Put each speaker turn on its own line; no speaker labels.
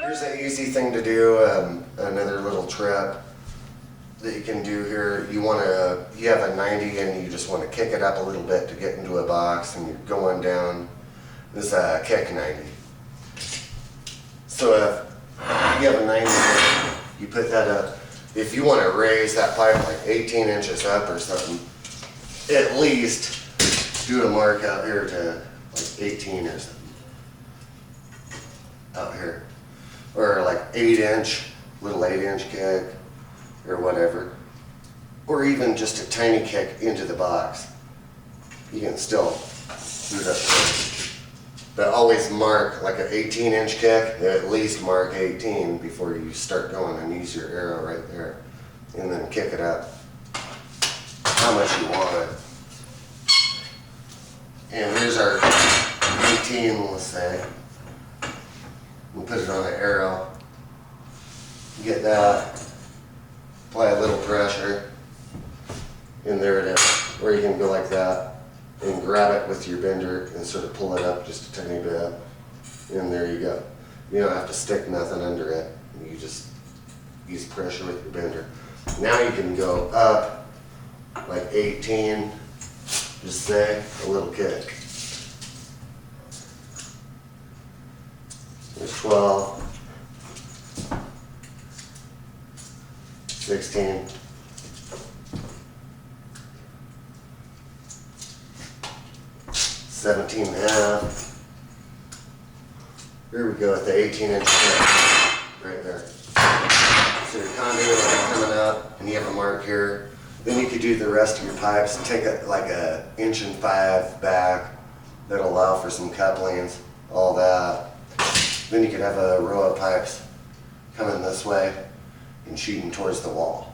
Here's an easy thing to do, another little trip that you can do here. You have a 90 and you just want to kick it up a little bit to get into a box, and you're going down. This is a kick 90. So if you have a 90, you put that up. If you want to raise that pipe like 18 inches up or something, at least do a mark out here to like 18 or something. Out here. Or like 8-inch, little 8-inch kick or whatever. Or even just a tiny kick into the box. You can still do that. But always mark like an 18-inch kick, at least mark 18 before you start going, and use your arrow right there. And then kick it up how much you want it. And here's our 18, let's say. We'll put it on an arrow. Get that. Apply a little pressure. And there it is. Or you can go like that and grab it with your bender and sort of pull it up just a tiny bit. And there you go. You don't have to stick nothing under it. You just use pressure with your bender. Now you can go up like 18, just say a little kick. There's 12, 16, 17 and a half. Here we go with the 18-inch kick right there. So your conduit is coming up, and you have a mark here. Then you could do the rest of your pipes and take it like a 1.5 inch back. That'll allow for some couplings, all that. Then you could have a row of pipes coming this way and shooting towards the wall.